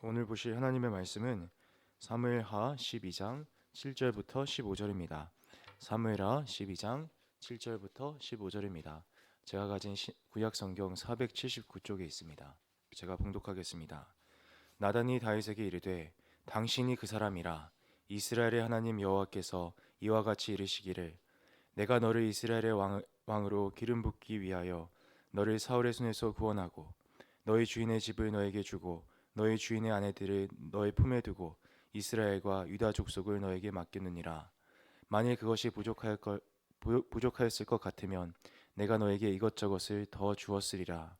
오늘 보실 하나님의 말씀은 사무엘하 12장 7절부터 15절입니다. 사무엘하 12장 7절부터 15절입니다. 제가 가진 구약 성경 479쪽에 있습니다. 제가 봉독하겠습니다. 나단이 다윗에게 이르되 당신이 그 사람이라. 이스라엘의 하나님 여호와께서 이와 같이 이르시기를 내가 너를 이스라엘의 왕으로 기름 붓기 위하여 너를 사울의 손에서 구원하고 너희 주인의 집을 너에게 주고 너희 주인의 아내들을 너의 품에 두고 이스라엘과 유다 족속을 너에게 맡겼느니라. 만일 그것이 부족하였을 것 같으면 내가 너에게 이것저것을 더 주었으리라.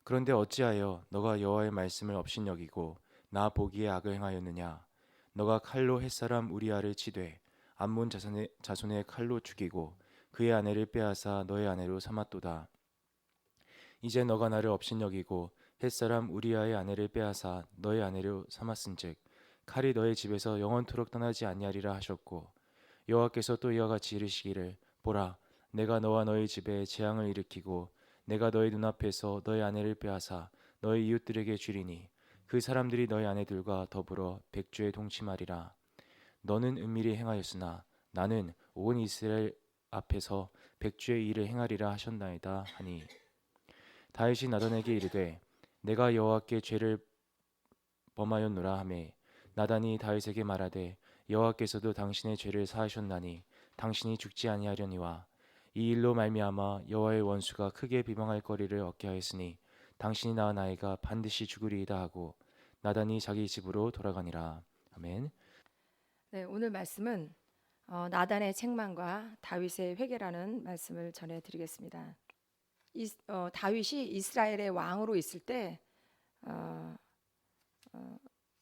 그런데 어찌하여 너가 여호와의 말씀을 업신여기고 나 보기에 악을 행하였느냐? 너가 칼로 햇사람 우리아를 치되 암몬 자손의 칼로 죽이고 그의 아내를 빼앗아 너의 아내로 삼았도다. 이제 너가 나를 업신여기고 햇사람 우리아의 아내를 빼앗아 너의 아내로 삼았은즉 칼이 너의 집에서 영원토록 떠나지 아니하리라 하셨고 여호와께서 또 이와 같이 이르시기를 보라 내가 너와 너희 집에 재앙을 일으키고 내가 너희 눈앞에서 너희 아내를 빼앗아 너희 이웃들에게 주리니 그 사람들이 너희 아내들과 더불어 백주에 동침하리라. 너는 은밀히 행하였으나 나는 온 이스라엘 앞에서 백주의 일을 행하리라 하셨나이다 하니 다윗이 나단에게 이르되 내가 여호와께 죄를 범하였노라 하매 나단이 다윗에게 말하되 여호와께서도 당신의 죄를 사하셨나니 당신이 죽지 아니하려니와 이 일로 말미암아 여호와의 원수가 크게 비방할 거리를 얻게 하였으니 당신이 낳은 아이가 반드시 죽으리이다 하고 나단이 자기 집으로 돌아가니라. 아멘. 네, 오늘 말씀은 나단의 책망과 다윗의 회개라는 말씀을 전해드리겠습니다. 다윗이 이스라엘의 왕으로 있을 때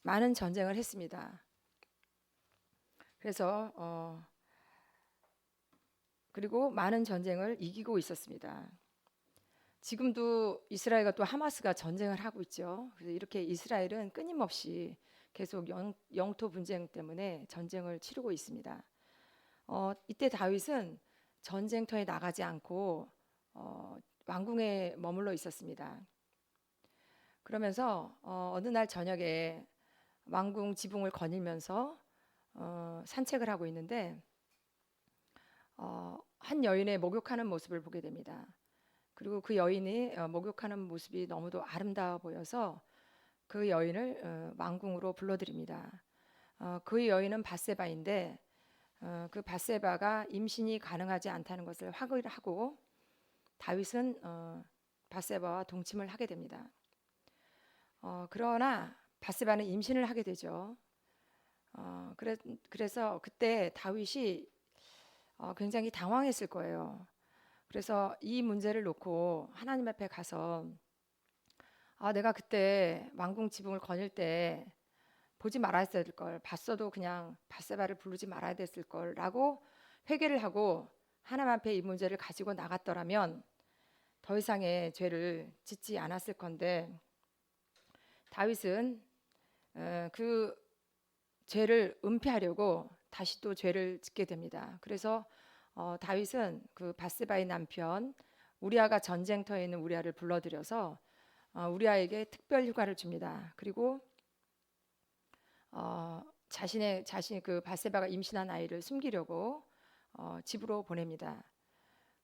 많은 전쟁을 했습니다. 그래서 그리고 많은 전쟁을 이기고 있었습니다. 지금도 이스라엘과 또 하마스가 전쟁을 하고 있죠. 그래서 이렇게 이스라엘은 끊임없이 계속 영토 분쟁 때문에 전쟁을 치르고 있습니다. 이때 다윗은 전쟁터에 나가지 않고 왕궁에 머물러 있었습니다. 그러면서 어느 날 저녁에 왕궁 지붕을 거닐면서 산책을 하고 있는데 한 여인의 목욕하는 모습을 보게 됩니다. 그리고 그 여인이 목욕하는 모습이 너무도 아름다워 보여서 그 여인을 왕궁으로 불러들입니다. 그 여인은 밧세바인데 그 밧세바가 임신이 가능하지 않다는 것을 확인을 하고 다윗은 밧세바와 동침을 하게 됩니다. 그러나 밧세바는 임신을 하게 되죠. 그래서 그때 다윗이 굉장히 당황했을 거예요. 그래서 이 문제를 놓고 하나님 앞에 가서 내가 그때 왕궁 지붕을 거닐 때 보지 말아야 될 걸, 봤어도 그냥 밧세바를 부르지 말아야 됐을 걸라고 회개를 하고 하나님 앞에 이 문제를 가지고 나갔더라면 더 이상의 죄를 짓지 않았을 건데 다윗은 그 죄를 은폐하려고 다시 또 죄를 짓게 됩니다. 그래서 다윗은 그 밧세바의 남편 우리아가 전쟁터에 있는 우리아를 불러들여서 우리아에게 특별 휴가를 줍니다. 그리고 자신 그 밧세바가 임신한 아이를 숨기려고 집으로 보냅니다.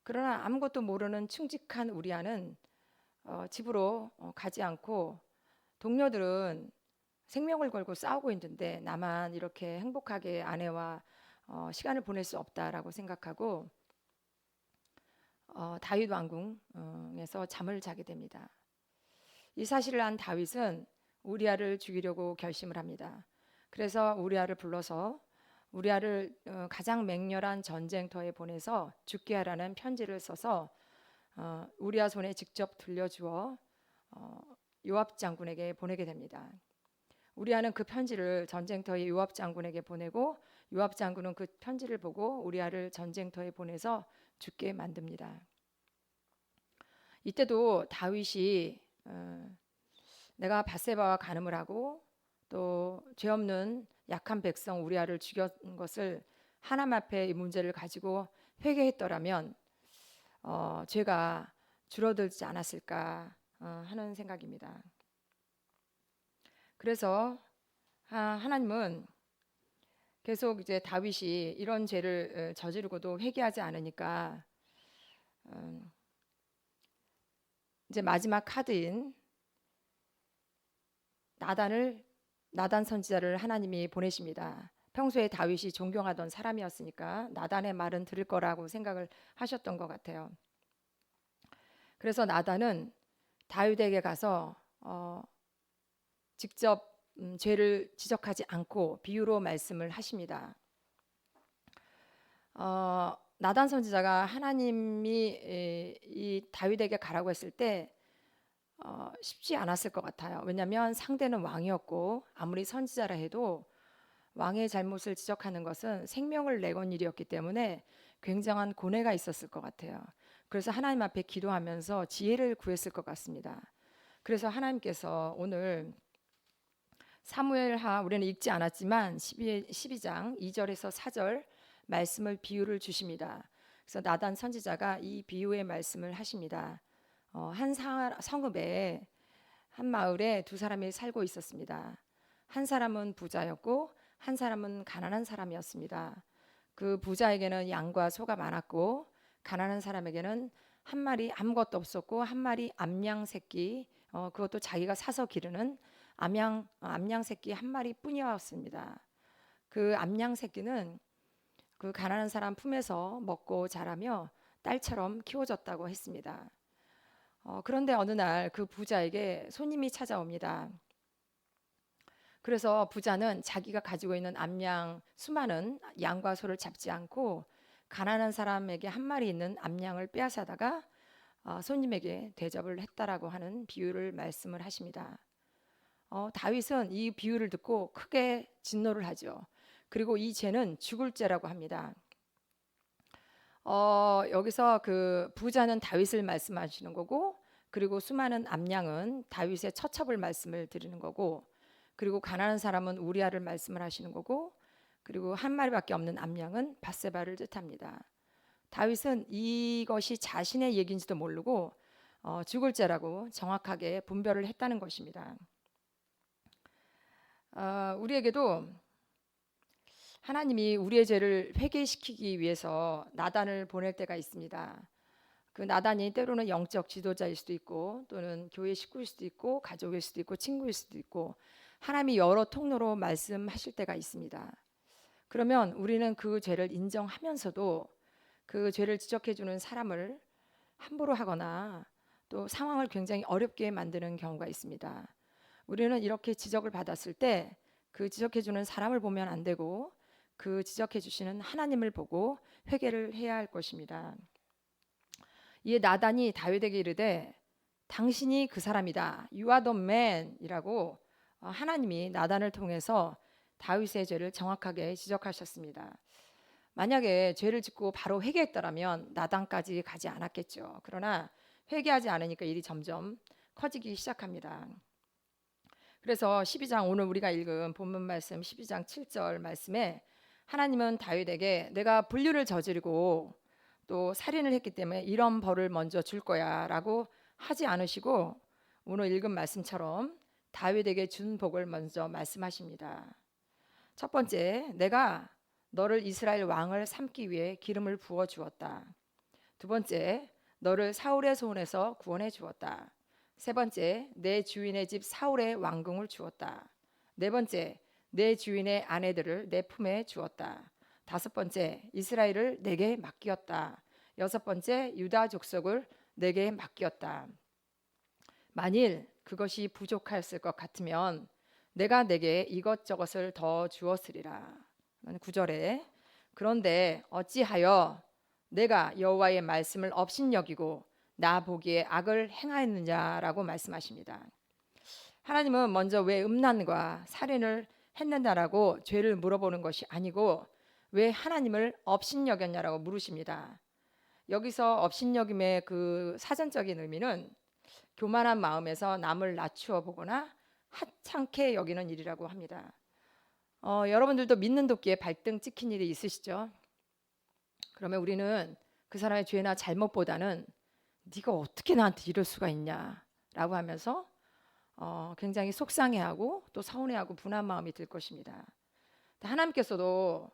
그러나 아무것도 모르는 충직한 우리아는 집으로 가지 않고 동료들은 생명을 걸고 싸우고 있는데 나만 이렇게 행복하게 아내와 시간을 보낼 수 없다라고 생각하고 다윗 왕궁에서 잠을 자게 됩니다. 이 사실을 안 다윗은 우리아를 죽이려고 결심을 합니다. 그래서 우리아를 불러서 우리아를 가장 맹렬한 전쟁터에 보내서 죽게 하라는 편지를 써서 우리아 손에 직접 들려주어 요압 장군에게 보내게 됩니다. 우리아는 그 편지를 전쟁터의 요압 장군에게 보내고 요압 장군은 그 편지를 보고 우리아를 전쟁터에 보내서 죽게 만듭니다. 이때도 다윗이 내가 밧세바와 간음을 하고 또 죄 없는 약한 백성 우리아를 죽였던 것을 하나님 앞에 이 문제를 가지고 회개했더라면 죄가 줄어들지 않았을까 하는 생각입니다. 그래서 하나님은 계속 이제 다윗이 이런 죄를 저지르고도 회개하지 않으니까 이제 마지막 카드인 나단 선지자를 하나님이 보내십니다. 평소에 다윗이 존경하던 사람이었으니까 나단의 말은 들을 거라고 생각을 하셨던 것 같아요. 그래서 나단은 다윗에게 가서 직접 죄를 지적하지 않고 비유로 말씀을 하십니다. 나단 선지자가 하나님이 이 다윗에게 가라고 했을 때 쉽지 않았을 것 같아요. 왜냐하면 상대는 왕이었고 아무리 선지자라 해도 왕의 잘못을 지적하는 것은 생명을 내건 일이었기 때문에 굉장한 고뇌가 있었을 것 같아요. 그래서 하나님 앞에 기도하면서 지혜를 구했을 것 같습니다. 그래서 하나님께서 오늘 사무엘하 우리는 읽지 않았지만 12장 2절에서 4절 말씀을 비유를 주십니다. 그래서 나단 선지자가 이 비유의 말씀을 하십니다. 한 성읍에 한 마을에 두 사람이 살고 있었습니다. 한 사람은 부자였고 한 사람은 가난한 사람이었습니다. 그 부자에게는 양과 소가 많았고 가난한 사람에게는 한 마리 아무것도 없었고 한 마리 암양 새끼 그것도 자기가 사서 기르는 암양 새끼 한 마리뿐이었습니다. 그 암양 새끼는 그 가난한 사람 품에서 먹고 자라며 딸처럼 키워졌다고 했습니다. 그런데 어느 날 그 부자에게 손님이 찾아옵니다. 그래서 부자는 자기가 가지고 있는 수많은 양과 소를 잡지 않고 가난한 사람에게 한 마리 있는 암양을 빼앗아다가 손님에게 대접을 했다라고 하는 비유를 말씀을 하십니다. 다윗은 이 비유를 듣고 크게 진노를 하죠. 그리고 이 죄는 죽을 죄라고 합니다. 여기서 그 부자는 다윗을 말씀하시는 거고, 그리고 수많은 암양은 다윗의 처첩을 말씀을 드리는 거고, 그리고 가난한 사람은 우리아를 말씀을 하시는 거고, 그리고 한 마리밖에 없는 암양은 밧세바를 뜻합니다. 다윗은 이것이 자신의 얘기인지도 모르고 죽을 죄라고 정확하게 분별을 했다는 것입니다. 우리에게도 하나님이 우리의 죄를 회개시키기 위해서 나단을 보낼 때가 있습니다. 그 나단이 때로는 영적 지도자일 수도 있고 또는 교회 식구일 수도 있고 가족일 수도 있고 친구일 수도 있고 하나님이 여러 통로로 말씀하실 때가 있습니다. 그러면 우리는 그 죄를 인정하면서도 그 죄를 지적해주는 사람을 함부로 하거나 또 상황을 굉장히 어렵게 만드는 경우가 있습니다. 우리는 이렇게 지적을 받았을 때 그 지적해주는 사람을 보면 안 되고 그 지적해주시는 하나님을 보고 회개를 해야 할 것입니다. 이에 나단이 다윗에게 이르되 당신이 그 사람이다. You are the man 이라고 하나님이 나단을 통해서 다윗의 죄를 정확하게 지적하셨습니다. 만약에 죄를 짓고 바로 회개했더라면 나단까지 가지 않았겠죠. 그러나 회개하지 않으니까 일이 점점 커지기 시작합니다. 그래서 12장 오늘 우리가 읽은 본문 말씀 12장 7절 말씀에 하나님은 다윗에게 내가 불륜을 저지르고 또 살인을 했기 때문에 이런 벌을 먼저 줄 거야 라고 하지 않으시고 오늘 읽은 말씀처럼 다윗에게 준 복을 먼저 말씀하십니다. 첫 번째, 내가 너를 이스라엘 왕을 삼기 위해 기름을 부어 주었다. 두 번째, 너를 사울의 손에서 구원해 주었다. 세 번째, 내 주인의 집 사울의 왕궁을 주었다. 네 번째, 내 주인의 아내들을 내 품에 주었다. 다섯 번째, 이스라엘을 내게 맡겼다. 여섯 번째, 유다 족속을 내게 맡겼다. 만일 그것이 부족하였을 것 같으면 내가 내게 이것저것을 더 주었으리라. 9절에 그런데 어찌하여 내가 여호와의 말씀을 업신여기고 나 보기에 악을 행하였느냐라고 말씀하십니다. 하나님은 먼저 왜 음란과 살인을 했는다라고 죄를 물어보는 것이 아니고 왜 하나님을 업신여겼냐라고 물으십니다. 여기서 업신여김의 그 사전적인 의미는 교만한 마음에서 남을 낮추어 보거나 하찮게 여기는 일이라고 합니다. 여러분들도 믿는 도끼에 발등 찍힌 일이 있으시죠? 그러면 우리는 그 사람의 죄나 잘못보다는 네가 어떻게 나한테 이럴 수가 있냐라고 하면서 굉장히 속상해하고 또 서운해하고 분한 마음이 들 것입니다. 하나님께서도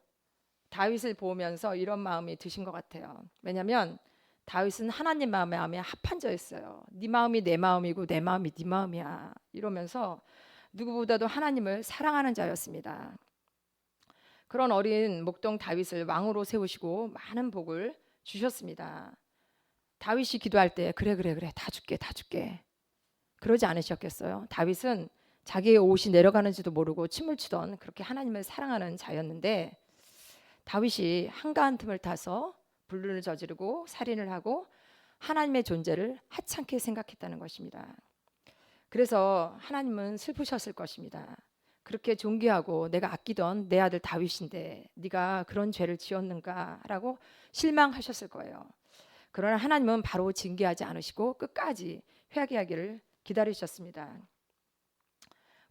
다윗을 보면서 이런 마음이 드신 것 같아요. 왜냐하면 다윗은 하나님 마음에 합한 자였어요. 네 마음이 내 마음이고 내 마음이 네 마음이야 이러면서 누구보다도 하나님을 사랑하는 자였습니다. 그런 어린 목동 다윗을 왕으로 세우시고 많은 복을 주셨습니다. 다윗이 기도할 때 그래 다 줄게 그러지 않으셨겠어요? 다윗은 자기의 옷이 내려가는지도 모르고 춤을 추던 그렇게 하나님을 사랑하는 자였는데 다윗이 한가한 틈을 타서 불륜을 저지르고 살인을 하고 하나님의 존재를 하찮게 생각했다는 것입니다. 그래서 하나님은 슬프셨을 것입니다. 그렇게 존귀하고 내가 아끼던 내 아들 다윗인데 네가 그런 죄를 지었는가라고 실망하셨을 거예요. 그러나 하나님은 바로 징계하지 않으시고 끝까지 회개하기를 기다리셨습니다.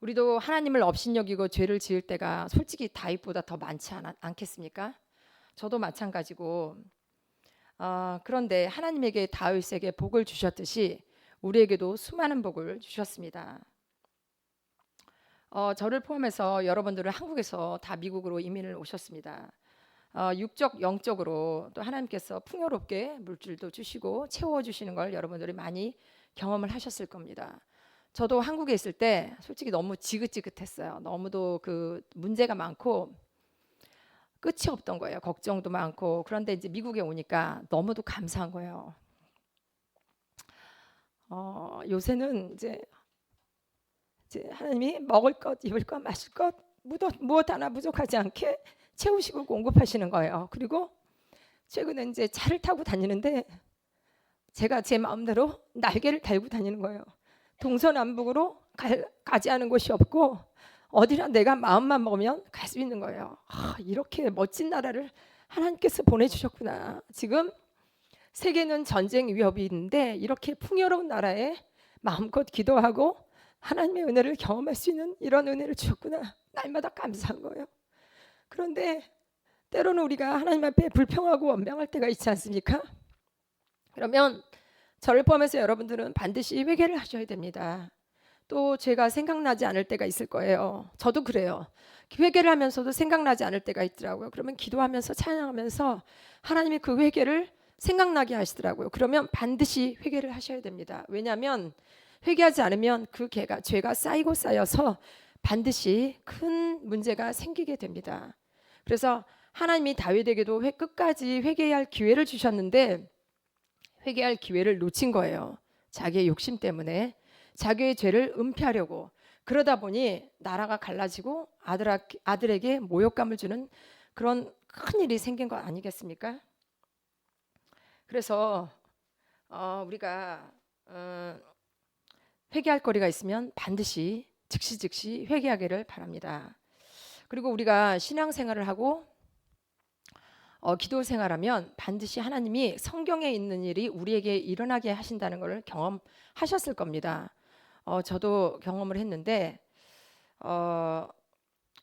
우리도 하나님을 업신여기고 죄를 지을 때가 솔직히 다윗보다 더 많지 않겠습니까? 저도 마찬가지고 그런데 하나님에게 다윗에게 복을 주셨듯이 우리에게도 수많은 복을 주셨습니다. 저를 포함해서 여러분들은 한국에서 다 미국으로 이민을 오셨습니다. 육적 영적으로 또 하나님께서 풍요롭게 물질도 주시고 채워주시는 걸 여러분들이 많이 경험을 하셨을 겁니다. 저도 한국에 있을 때 솔직히 너무 지긋지긋했어요. 너무도 그 문제가 많고 끝이 없던 거예요. 걱정도 많고. 그런데 이제 미국에 오니까 너무도 감사한 거예요. 요새는 이제 하나님이 먹을 것, 입을 것, 마실 것 무엇 하나 부족하지 않게 채우시고 공급하시는 거예요. 그리고 최근에 이제 차를 타고 다니는데 제가 제 마음대로 날개를 달고 다니는 거예요. 동서남북으로 가지 않은 곳이 없고 어디나 내가 마음만 먹으면 갈 수 있는 거예요. 이렇게 멋진 나라를 하나님께서 보내주셨구나. 지금 세계는 전쟁 위협이 있는데 이렇게 풍요로운 나라에 마음껏 기도하고 하나님의 은혜를 경험할 수 있는 이런 은혜를 주셨구나. 날마다 감사한 거예요. 그런데 때로는 우리가 하나님 앞에 불평하고 원망할 때가 있지 않습니까? 그러면 저를 포함해서 여러분들은 반드시 회개를 하셔야 됩니다. 또 죄가 생각나지 않을 때가 있을 거예요. 저도 그래요. 회개를 하면서도 생각나지 않을 때가 있더라고요. 그러면 기도하면서 찬양하면서 하나님이 그 회개를 생각나게 하시더라고요. 그러면 반드시 회개를 하셔야 됩니다. 왜냐하면 회개하지 않으면 그 죄가 쌓이고 쌓여서 반드시 큰 문제가 생기게 됩니다. 그래서 하나님이 다윗에게도 끝까지 회개할 기회를 주셨는데 회개할 기회를 놓친 거예요. 자기의 욕심 때문에 자기의 죄를 은폐하려고. 그러다 보니 나라가 갈라지고 아들에게 모욕감을 주는 그런 큰 일이 생긴 거 아니겠습니까? 그래서 우리가 회개할 거리가 있으면 반드시 즉시 회개하기를 바랍니다. 그리고 우리가 신앙생활을 하고 기도 생활하면 반드시 하나님이 성경에 있는 일이 우리에게 일어나게 하신다는 것을 경험하셨을 겁니다. 저도 경험을 했는데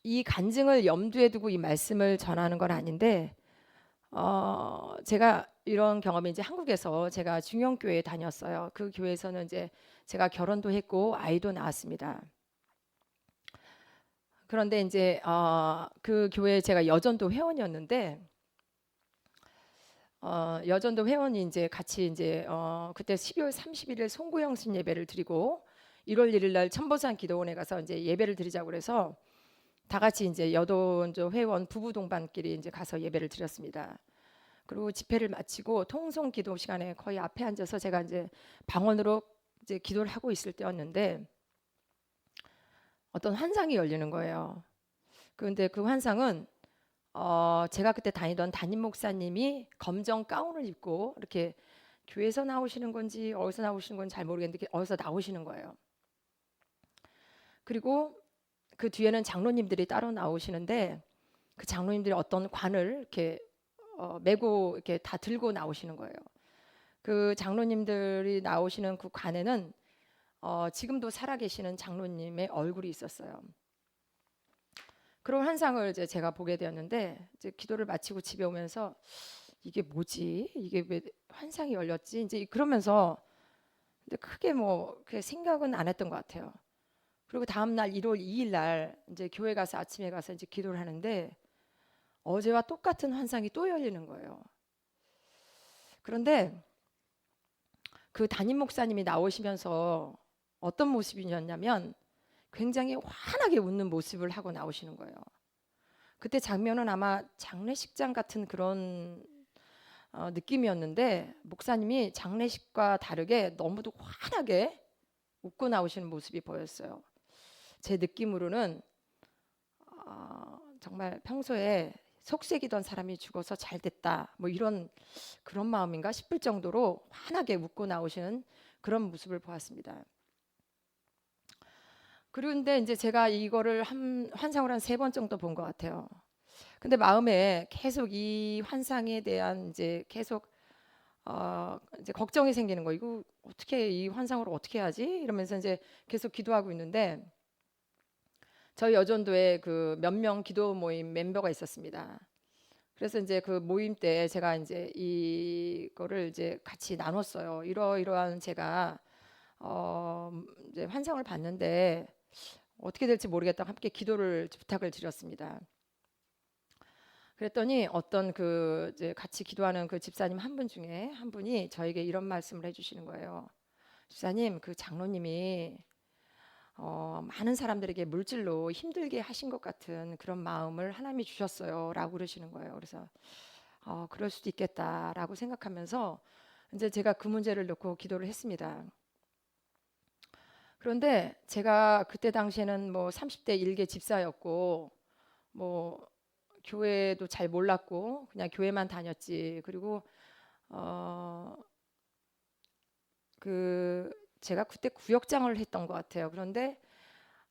이 간증을 염두에 두고 이 말씀을 전하는 건 아닌데 제가 이런 경험이 이제 한국에서 제가 중형교회에 다녔어요. 그 교회에서는 이제 제가 결혼도 했고 아이도 낳았습니다. 그런데 이제 그 교회에 제가 여전도 회원이었는데 여전도 회원이 이제 같이 이제 그때 12월 31일 송구영신 예배를 드리고 1월 1일 날 천보산 기도원에 가서 이제 예배를 드리자고 그래서 다 같이 이제 여돈조 회원 부부 동반끼리 이제 가서 예배를 드렸습니다. 그리고 집회를 마치고 통성 기도 시간에 거의 앞에 앉아서 제가 이제 방언으로 이제 기도를 하고 있을 때였는데 어떤 환상이 열리는 거예요. 그런데 그 환상은 제가 그때 다니던 담임 목사님이 검정 가운을 입고 이렇게 교회에서 나오시는 건지 어디서 나오시는 건지 잘 모르겠는데 어디서 나오시는 거예요. 그리고 그 뒤에는 장로님들이 따로 나오시는데 그 장로님들이 어떤 관을 이렇게 메고 이렇게 다 들고 나오시는 거예요. 그 장로님들이 나오시는 그 관에는 지금도 살아계시는 장로님의 얼굴이 있었어요. 그런 환상을 이제 제가 보게 되었는데 이제 기도를 마치고 집에 오면서 이게 뭐지? 이게 왜 환상이 열렸지? 이제 그러면서 근데 크게 뭐 생각은 안 했던 것 같아요. 그리고 다음 날 1월 2일 날 이제 교회 가서 아침에 가서 이제 기도를 하는데 어제와 똑같은 환상이 또 열리는 거예요. 그런데 그 담임 목사님이 나오시면서 어떤 모습이었냐면 굉장히 환하게 웃는 모습을 하고 나오시는 거예요. 그때 장면은 아마 장례식장 같은 그런 느낌이었는데 목사님이 장례식과 다르게 너무도 환하게 웃고 나오시는 모습이 보였어요. 제 느낌으로는 정말 평소에 속색이던 사람이 죽어서 잘 됐다 뭐 이런 그런 마음인가 싶을 정도로 환하게 웃고 나오시는 그런 모습을 보았습니다. 그런데 이제 제가 이거를 환상을 한 3번 정도 본 것 같아요. 근데 마음에 계속 이 환상에 대한 이제 계속 이제 걱정이 생기는 거. 이거 어떻게 이 환상을 어떻게 하지? 이러면서 이제 계속 기도하고 있는데 저희 여전도에 그 몇 명 기도 모임 멤버가 있었습니다. 그래서 이제 그 모임 때 제가 이제 이거를 이제 같이 나눴어요. 이러이러한 제가 이제 환상을 봤는데 어떻게 될지 모르겠다 함께 기도를 부탁을 드렸습니다. 그랬더니 어떤 그 이제 같이 기도하는 그 집사님 한 분 중에 한 분이 저에게 이런 말씀을 해주시는 거예요. 집사님, 그 장로님이 많은 사람들에게 물질로 힘들게 하신 것 같은 그런 마음을 하나님이 주셨어요라고 그러시는 거예요. 그래서 그럴 수도 있겠다라고 생각하면서 이제 제가 그 문제를 놓고 기도를 했습니다. 그런데 제가 그때 당시에는 뭐 30대 일개 집사였고 뭐 교회도 잘 몰랐고 그냥 교회만 다녔지. 그리고 그 제가 그때 구역장을 했던 것 같아요. 그런데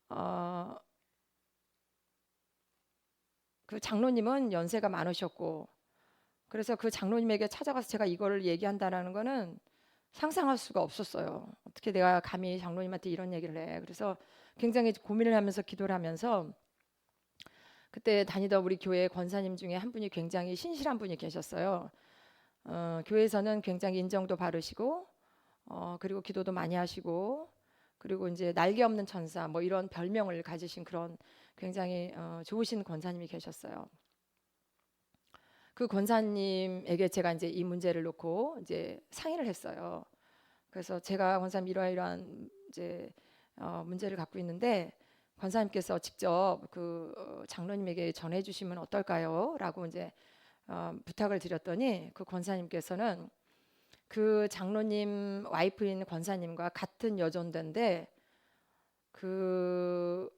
어, 그 장로님은 연세가 많으셨고 그래서 그 장로님에게 찾아가서 제가 이거를 얘기한다라는 거는 상상할 수가 없었어요. 어떻게 내가 감히 장로님한테 이런 얘기를 해. 그래서 굉장히 고민을 하면서 기도를 하면서 그때 다니던 우리 교회 권사님 중에 한 분이 굉장히 신실한 분이 계셨어요. 교회에서는 굉장히 인정도 바르시고 그리고 기도도 많이 하시고 그리고 이제 날개 없는 천사 뭐 이런 별명을 가지신 그런 굉장히 좋으신 권사님이 계셨어요. 그 권사님에게 제가 이제 이 문제를 놓고 이제 상의를 했어요. 그래서 제가 권사님 이러이러한 이제 문제를 갖고 있는데 권사님께서 직접 그 장로님에게 전해주시면 어떨까요?라고 이제 부탁을 드렸더니 그 권사님께서는 그 장로님 와이프인 권사님과 같은 여전대인데 그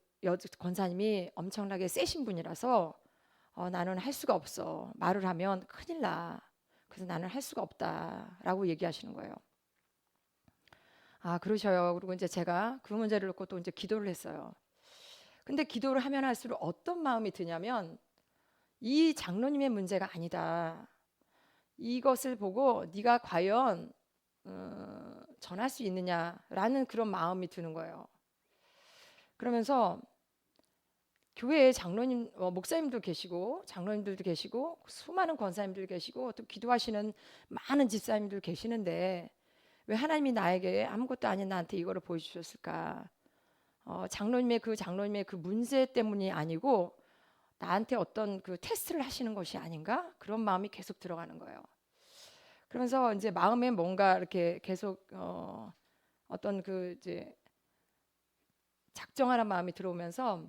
권사님이 엄청나게 세신 분이라서 나는 할 수가 없어. 말을 하면 큰일 나. 그래서 나는 할 수가 없다라고 얘기하시는 거예요. 아, 그러셔요. 그리고 이제 제가 그 문제를 놓고 또 이제 기도를 했어요. 근데 기도를 하면 할수록 어떤 마음이 드냐면 이 장로님의 문제가 아니다. 이것을 보고 네가 과연 전할 수 있느냐라는 그런 마음이 드는 거예요. 그러면서 교회에 장로님, 목사님도 계시고 장로님들도 계시고 수많은 권사님들 계시고 또 기도하시는 많은 집사님들 계시는데 왜 하나님이 나에게 아무것도 아닌 나한테 이거를 보여주셨을까? 장로님의 그 문제 때문이 아니고 나한테 어떤 그 테스트를 하시는 것이 아닌가? 그런 마음이 계속 들어가는 거예요. 그러면서 이제 마음에 뭔가 이렇게 계속 어떤 그 이제 작정하는 마음이 들어오면서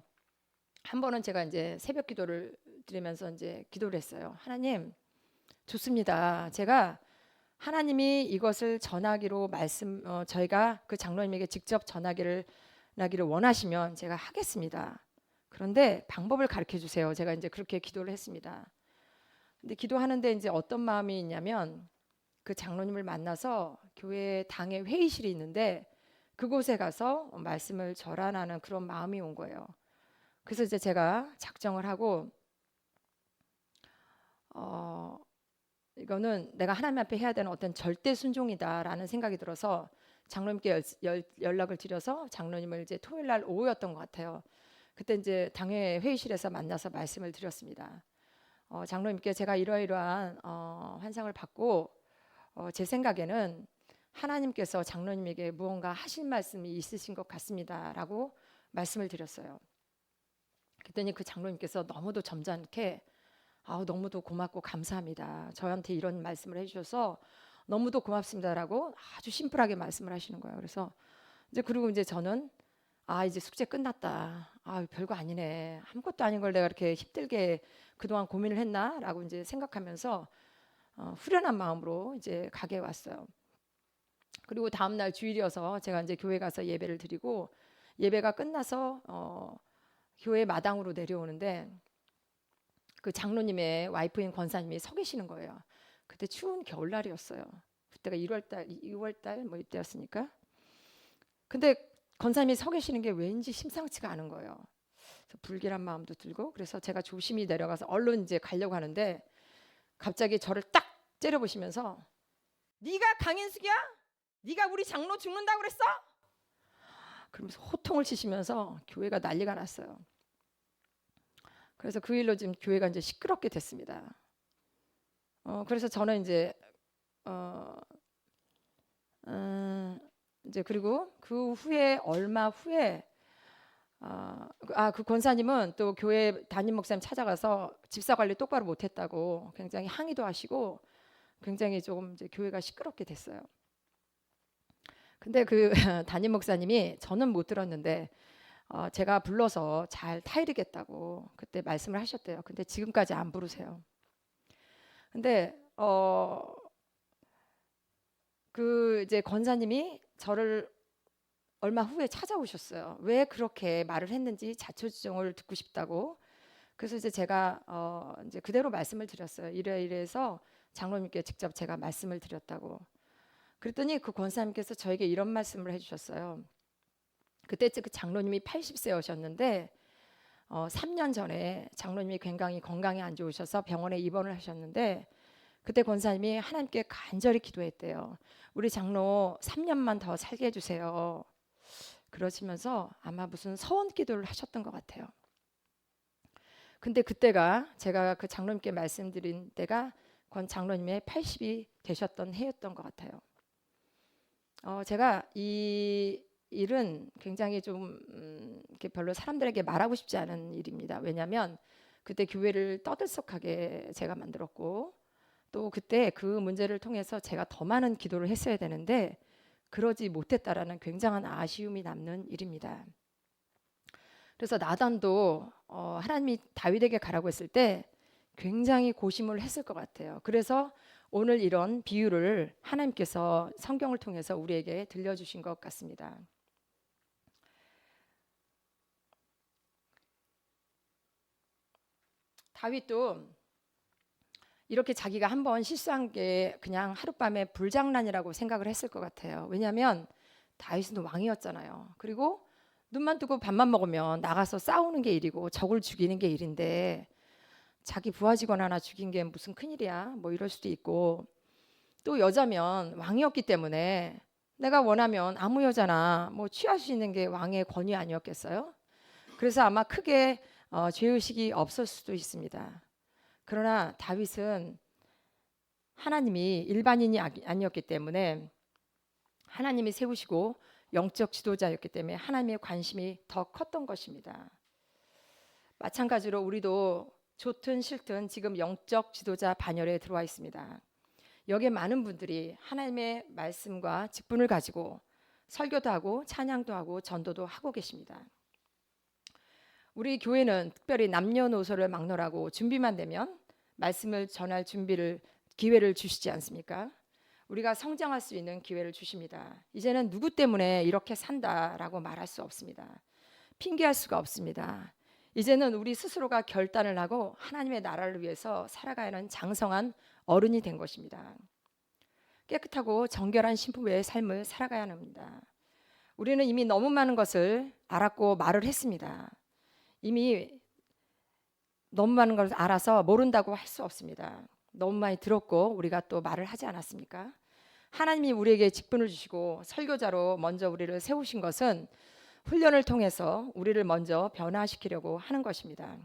한 번은 제가 이제 새벽 기도를 드리면서 이제 기도를 했어요. 하나님, 좋습니다. 제가 하나님이 이것을 전하기로 저희가 그 장로님에게 직접 전하기를 원하시면 제가 하겠습니다. 그런데 방법을 가르쳐 주세요. 제가 이제 그렇게 기도를 했습니다. 근데 기도하는데 이제 어떤 마음이 있냐면 그 장로님을 만나서 교회 당의 회의실이 있는데 그곳에 가서 말씀을 전하는 그런 마음이 온 거예요. 그래서 이제 제가 작정을 하고 이거는 내가 하나님 앞에 해야 되는 어떤 절대 순종이다라는 생각이 들어서 장로님께 연락을 드려서 장로님을 이제 토요일 날 오후였던 것 같아요. 그때 이제 당회 회의실에서 만나서 말씀을 드렸습니다. 장로님께 제가 이러이러한 환상을 받고 제 생각에는 하나님께서 장로님에게 무언가 하실 말씀이 있으신 것 같습니다라고 말씀을 드렸어요. 그랬더니 그 장로님께서 너무도 점잖게 너무도 고맙고 감사합니다. 저한테 이런 말씀을 해주셔서 너무도 고맙습니다라고 아주 심플하게 말씀을 하시는 거예요. 그래서 그리고 이제 저는 이제 숙제 끝났다. 별거 아니네. 아무것도 아닌 걸 내가 이렇게 힘들게 그동안 고민을 했나라고 이제 생각하면서 후련한 마음으로 이제 가게 왔어요. 그리고 다음 날 주일이어서 제가 이제 교회 가서 예배를 드리고 예배가 끝나서 교회 마당으로 내려오는데 그 장로님의 와이프인 권사님이 서 계시는 거예요. 그때 추운 겨울날이었어요. 그때가 1월달, 2월달 뭐 이때였으니까. 근데 권사님이 서 계시는 게 왠지 심상치가 않은 거예요. 그래서 불길한 마음도 들고 그래서 제가 조심히 내려가서 얼른 이제 가려고 하는데 갑자기 저를 딱 째려보시면서 네가 강인숙이야? 네가 우리 장로 죽는다고 그랬어? 그러면서 호통을 치시면서 교회가 난리가 났어요. 그래서 그 일로 지금 교회가 이제 시끄럽게 됐습니다. 그래서 저는 이제 이제 그리고 그 후에 얼마 후에 그 권사님은 또 교회 담임 목사님 찾아가서 집사 관리 똑바로 못했다고 굉장히 항의도 하시고 굉장히 조금 이제 교회가 시끄럽게 됐어요. 근데 그 담임 목사님이 저는 못 들었는데 제가 불러서 잘 타이르겠다고 그때 말씀을 하셨대요. 근데 지금까지 안 부르세요. 근데 그 이제 권사님이 저를 얼마 후에 찾아오셨어요. 왜 그렇게 말을 했는지 자초지종을 듣고 싶다고. 그래서 이제 제가 이제 그대로 말씀을 드렸어요. 이래서 장로님께 직접 제가 말씀을 드렸다고. 그랬더니 그 권사님께서 저에게 이런 말씀을 해주셨어요. 그때 그 장로님이 80세였는데 3년 전에 장로님이 굉장히 건강이 안 좋으셔서 병원에 입원을 하셨는데 그때 권사님이 하나님께 간절히 기도했대요. 우리 장로 3년만 더 살게 해주세요. 그러시면서 아마 무슨 서원 기도를 하셨던 것 같아요. 근데 그때가 제가 그 장로님께 말씀드린 때가 권 장로님의 80이 되셨던 해였던 것 같아요. 제가 이 일은 굉장히 좀 이렇게 별로 사람들에게 말하고 싶지 않은 일입니다. 왜냐하면 그때 교회를 떠들썩하게 제가 만들었고 또 그때 그 문제를 통해서 제가 더 많은 기도를 했어야 되는데 그러지 못했다라는 굉장한 아쉬움이 남는 일입니다. 그래서 나단도 하나님이 다윗에게 가라고 했을 때 굉장히 고심을 했을 것 같아요. 그래서 오늘 이런 비유를 하나님께서 성경을 통해서 우리에게 들려주신 것 같습니다. 다윗도 이렇게 자기가 한번 실수한 게 그냥 하룻밤에 불장난이라고 생각을 했을 것 같아요. 왜냐하면 다윗은 왕이었잖아요. 그리고 눈만 뜨고 밥만 먹으면 나가서 싸우는 게 일이고 적을 죽이는 게 일인데 자기 부하 직원 하나 죽인 게 무슨 큰일이야 뭐 이럴 수도 있고 또 여자면 왕이었기 때문에 내가 원하면 아무 여자나 뭐 취할 수 있는 게 왕의 권위 아니었겠어요? 그래서 아마 크게 죄의식이 없을 수도 있습니다. 그러나 다윗은 하나님이 일반인이 아니었기 때문에 하나님이 세우시고 영적 지도자였기 때문에 하나님의 관심이 더 컸던 것입니다. 마찬가지로 우리도 좋든 싫든 지금 영적 지도자 반열에 들어와 있습니다. 여기에 많은 분들이 하나님의 말씀과 직분을 가지고 설교도 하고 찬양도 하고 전도도 하고 계십니다. 우리 교회는 특별히 남녀노소를 막론하고 준비만 되면 말씀을 전할 기회를 주시지 않습니까? 우리가 성장할 수 있는 기회를 주십니다. 이제는 누구 때문에 이렇게 산다라고 말할 수 없습니다. 핑계할 수가 없습니다. 이제는 우리 스스로가 결단을 하고 하나님의 나라를 위해서 살아가야 하는 장성한 어른이 된 것입니다. 깨끗하고 정결한 신부의 삶을 살아가야 합니다. 우리는 이미 너무 많은 것을 알았고 말을 했습니다. 이미 너무 많은 걸 알아서 모른다고 할 수 없습니다. 너무 많이 들었고 우리가 또 말을 하지 않았습니까? 하나님이 우리에게 직분을 주시고 설교자로 먼저 우리를 세우신 것은 훈련을 통해서 우리를 먼저 변화시키려고 하는 것입니다.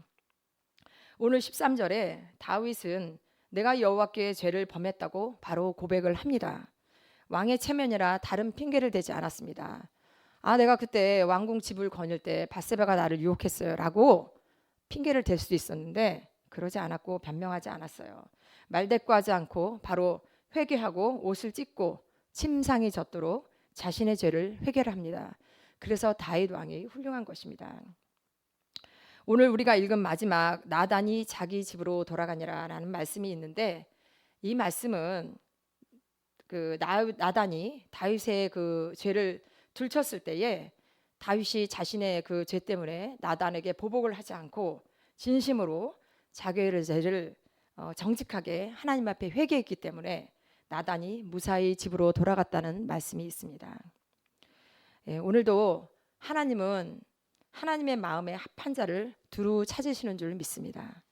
오늘 13절에 다윗은 내가 여호와께 죄를 범했다고 바로 고백을 합니다. 왕의 체면이라 다른 핑계를 대지 않았습니다. 내가 그때 왕궁 집을 거닐 때 밧세바가 나를 유혹했어요라고 핑계를 댈 수도 있었는데 그러지 않았고 변명하지 않았어요. 말대꾸하지 않고 바로 회개하고 옷을 찢고 침상이 젖도록 자신의 죄를 회개를 합니다. 그래서 다윗 왕이 훌륭한 것입니다. 오늘 우리가 읽은 마지막 나단이 자기 집으로 돌아가니라라는 말씀이 있는데 이 말씀은 그 나단이 다윗의 그 죄를 들쳤을 때에 다윗이 자신의 그 죄 때문에 나단에게 보복을 하지 않고 진심으로 자기의 죄를 정직하게 하나님 앞에 회개했기 때문에 나단이 무사히 집으로 돌아갔다는 말씀이 있습니다. 오늘도 하나님은 하나님의 마음에 합한 자를 두루 찾으시는 줄 믿습니다.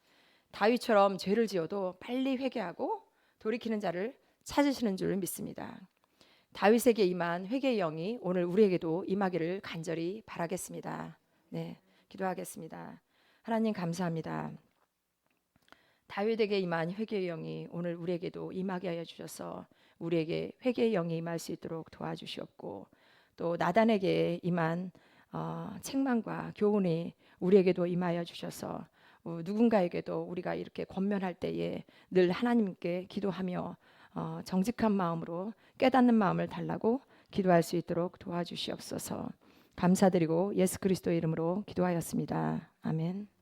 다윗처럼 죄를 지어도 빨리 회개하고 돌이키는 자를 찾으시는 줄 믿습니다. 다윗에게 임한 회개의 영이 오늘 우리에게도 임하기를 간절히 바라겠습니다. 네, 기도하겠습니다. 하나님 감사합니다. 다윗에게 임한 회개의 영이 오늘 우리에게도 임하게 하여 주셔서 우리에게 회개의 영이 임할 수 있도록 도와주시옵고 또 나단에게 임한 책망과 교훈이 우리에게도 임하여 주셔서 누군가에게도 우리가 이렇게 권면할 때에 늘 하나님께 기도하며 정직한 마음으로 깨닫는 마음을 달라고 기도할 수 있도록 도와주시옵소서. 감사드리고 예수 그리스도의 이름으로 기도하였습니다. 아멘.